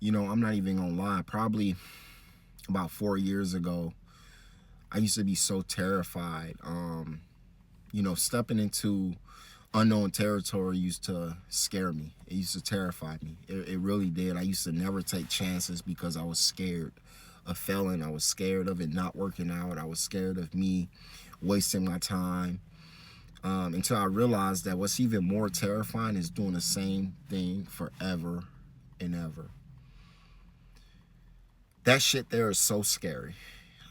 I'm not even gonna lie. Probably about 4 years ago, I used to be so terrified. Stepping into unknown territory used to scare me. It used to terrify me. It really did. I used to never take chances because I was scared of failing. I was scared of it not working out. I was scared of me wasting my time. Until I realized that what's even more terrifying is doing the same thing forever and ever. That shit there is so scary.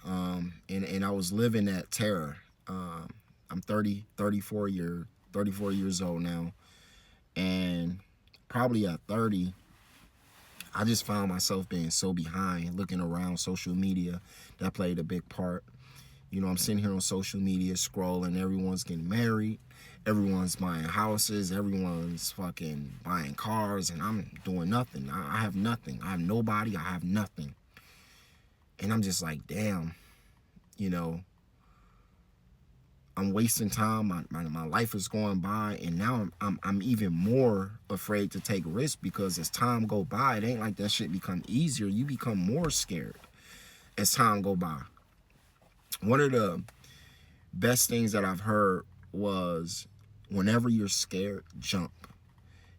And I was living that terror. I'm 34 years old now. And probably at 30, I just found myself being so behind, looking around social media. That played a big part. I'm sitting here on social media scrolling. Everyone's getting married. Everyone's buying houses. Everyone's fucking buying cars. And I'm doing nothing. I have nothing. I have nobody. I have nothing. And I'm just like, damn, you know, I'm wasting time. My life is going by, and now I'm even more afraid to take risks because as time go by, it ain't like that shit become easier. You become more scared as time go by. One of the best things that I've heard was whenever you're scared, jump.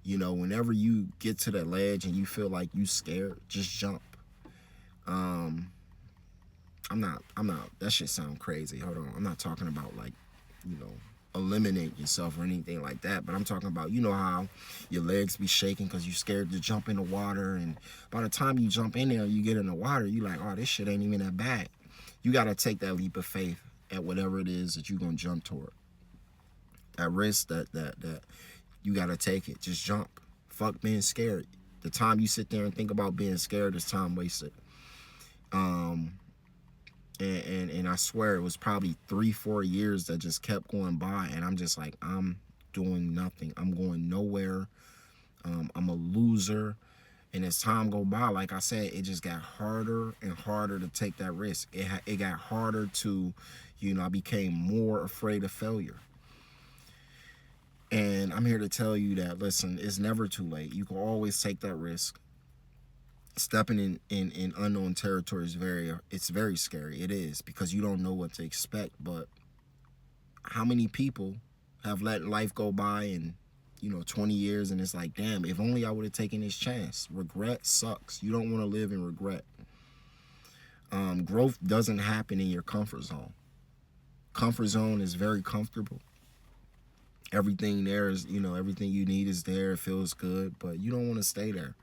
Whenever you get to that ledge and you feel like you scared, just jump. Um, I'm not, that shit sound crazy. Hold on. I'm not talking about like, you know, eliminate yourself or anything like that. But I'm talking about, how your legs be shaking because you're scared to jump in the water. And by the time you jump in there, you get in the water, you like, oh, this shit ain't even that bad. You got to take that leap of faith at whatever it is that you're going to jump toward. That risk, that you got to take it. Just jump. Fuck being scared. The time you sit there and think about being scared is time wasted. Um, and I swear it was probably 3-4 years that just kept going by, and I'm just like, I'm doing nothing. I'm going nowhere. I'm a loser. And as time go by, like I said, it just got harder and harder to take that risk. It got harder to, I became more afraid of failure. And I'm here to tell you that, listen, it's never too late. You can always take that risk. Stepping in unknown territory is very scary. It is, because you don't know what to expect. But how many people have let life go by and 20 years, and it's like, damn, if only I would have taken this chance. Regret sucks. You don't want to live in regret. Growth doesn't happen in your comfort zone. Comfort zone is very comfortable. Everything there is, everything you need is there. It feels good, but you don't want to stay there.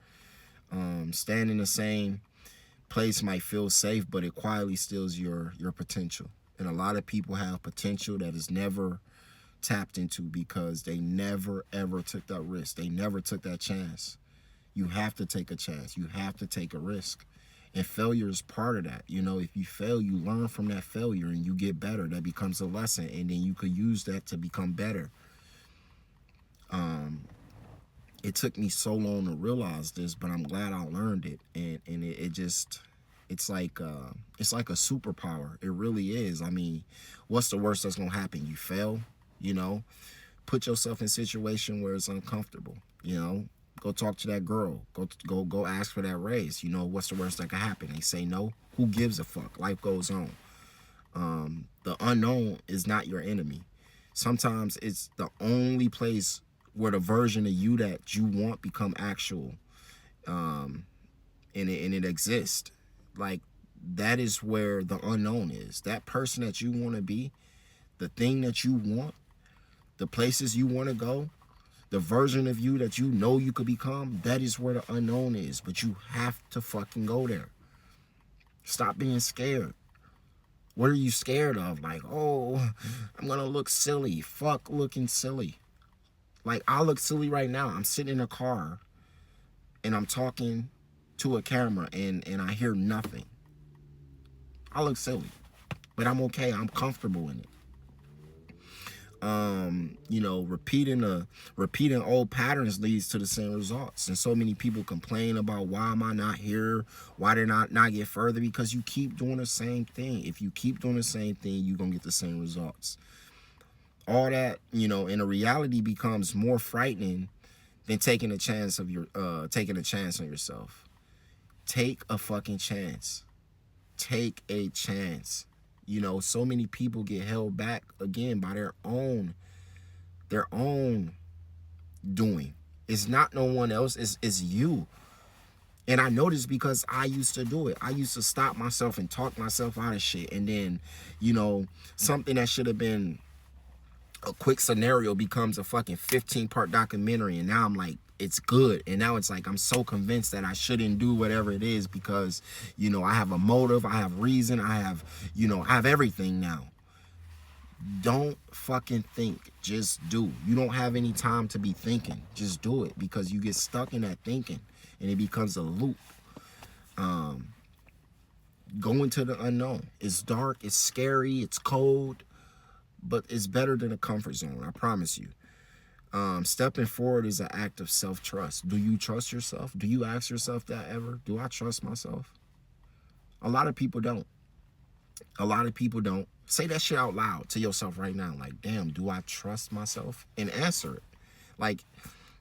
Staying in the same place might feel safe, but it quietly steals your potential. And a lot of people have potential that is never tapped into because they never ever took that risk. They never took that chance. You have to take a chance. You have to take a risk. And failure is part of that. If you fail, you learn from that failure and you get better. That becomes a lesson, and then you could use that to become better. It took me so long to realize this, but I'm glad I learned it. And it just, it's like a superpower. It really is. I mean, what's the worst that's gonna happen? You fail. you know Put yourself in a situation where it's uncomfortable. Go talk to that girl. Go ask for that raise. What's the worst that could happen? They say no. Who gives a fuck? Life goes on. The unknown is not your enemy. Sometimes it's the only place where the version of you that you want become actual. And it exists. Like, that is where the unknown is. That person that you want to be, the thing that you want, the places you want to go, the version of you that you could become, that is where the unknown is. But you have to fucking go there. Stop being scared. What are you scared of? Like, oh, I'm gonna look silly. Fuck looking silly. Like, I look silly right now. I'm sitting in a car and I'm talking to a camera and I hear nothing. I look silly, but I'm okay. I'm comfortable in it. Repeating old patterns leads to the same results. And so many people complain about, why am I not here? Why did I not get further? Because you keep doing the same thing. If you keep doing the same thing, you're gonna get the same results. All that, in a reality, becomes more frightening than taking a chance on yourself. Take a fucking chance. Take a chance. You know, so many people get held back again by their own doing. It's not no one else, it's you. And I know this because I used to do it. I used to stop myself and talk myself out of shit. And then, you know, something that should have been a quick scenario becomes a fucking 15-part documentary. And now I'm like, it's good. And now it's like, I'm so convinced that I shouldn't do whatever it is because, you know, I have a motive, I have reason, I have, you know, I have everything now. Don't fucking think, just do. You don't have any time to be thinking. Just do it, because you get stuck in that thinking and it becomes a loop. Go into the unknown. It's dark, it's scary, it's cold, but it's better than a comfort zone, I promise you. Stepping forward is an act of self-trust. Do you trust yourself? Do you ask yourself that ever? Do I trust myself? A lot of people don't. A lot of people don't. Say that shit out loud to yourself right now. Like, damn, do I trust myself? And answer it. Like,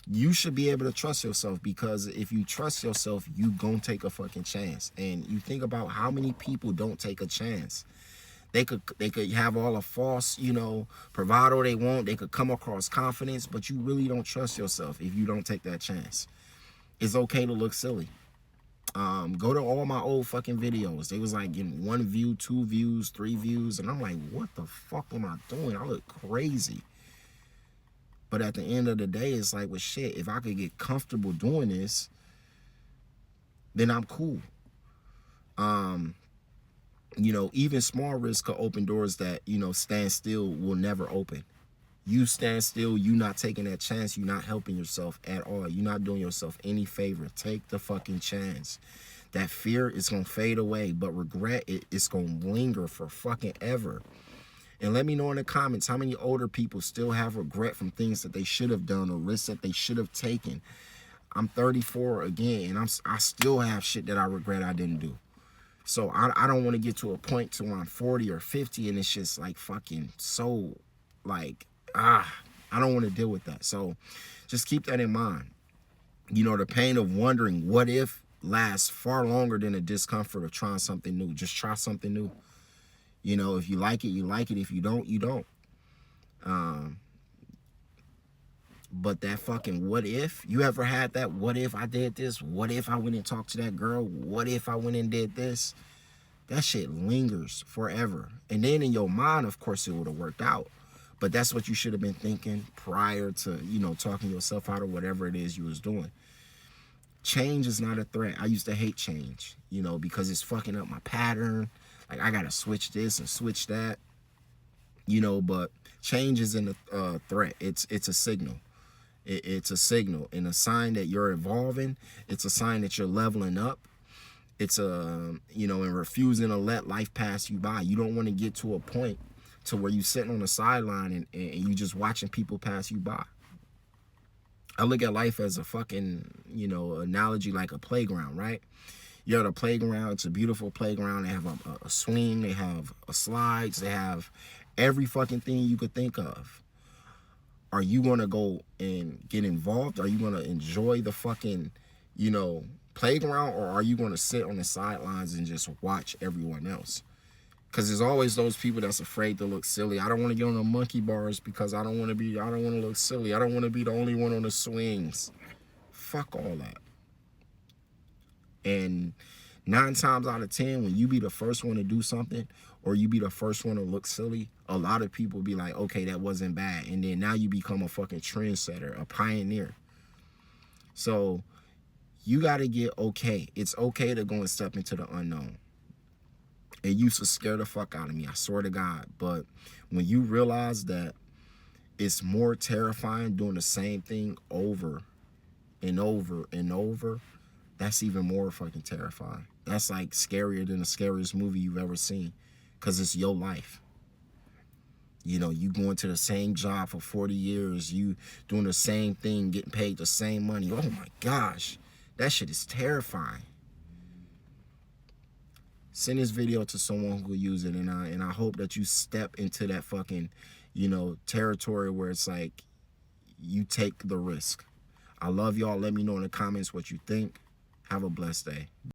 you should be able to trust yourself, because if you trust yourself, you gonna take a fucking chance. And you think about how many people don't take a chance. They could have all the false, you know, bravado they want. They could come across confidence, but you really don't trust yourself if you don't take that chance. It's okay to look silly. Go to all my old fucking videos. They was like getting 1 view, 2 views, 3 views. And I'm like, what the fuck am I doing? I look crazy. But at the end of the day, it's like, well, shit, if I could get comfortable doing this, then I'm cool. You know, even small risks could open doors that, you know, stand still will never open. You stand still, you not taking that chance, you're not helping yourself at all. You're not doing yourself any favor. Take the fucking chance. That fear is going to fade away, but regret, it's going to linger for fucking ever. And let me know in the comments how many older people still have regret from things that they should have done or risks that they should have taken. I'm 34 again, and I still have shit that I regret I didn't do. So I don't want to get to a point to where I'm 40 or 50 and it's just like fucking so like, I don't want to deal with that. So just keep that in mind. You know, the pain of wondering what if lasts far longer than the discomfort of trying something new. Just try something new. You know, if you like it, you like it. If you don't, you don't. But that fucking what if, you ever had that what if I did this? What if I went and talked to that girl? What if I went and did this? That shit lingers forever. And then in your mind, of course, it would have worked out. But that's what you should have been thinking prior to, you know, talking yourself out of whatever it is you was doing. Change is not a threat. I used to hate change, you know, because it's fucking up my pattern. Like, I got to switch this and switch that, you know, but change isn't a threat. It's a signal. It's a signal and a sign that you're evolving. It's a sign that you're leveling up. It's a, you know, and refusing to let life pass you by. You don't want to get to a point to where you're sitting on the sideline and you just watching people pass you by. I look at life as a fucking, you know, analogy like a playground, right? You're at a playground. It's a beautiful playground. They have a swing. They have slides. They have every fucking thing you could think of. Are you going to go and get involved? Are you going to enjoy the fucking, you know, playground? Or are you going to sit on the sidelines and just watch everyone else? Because there's always those people that's afraid to look silly. I don't want to get on the monkey bars because I don't want to look silly. I don't want to be the only one on the swings. Fuck all that. And 9 times out of 10, when you be the first one to do something or you be the first one to look silly, a lot of people be like, okay, that wasn't bad. And then now you become a fucking trendsetter, a pioneer. So you got to get okay. It's okay to go and step into the unknown. It used to scare the fuck out of me, I swear to God. But when you realize that it's more terrifying doing the same thing over and over and over, that's even more fucking terrifying. That's like scarier than the scariest movie you've ever seen, because it's your life. You know, you going to the same job for 40 years, you doing the same thing, getting paid the same money. Oh my gosh, that shit is terrifying. Send this video to someone who will use it, and I hope that you step into that fucking, you know, territory where it's like you take the risk. I love y'all. Let me know in the comments what you think. Have a blessed day.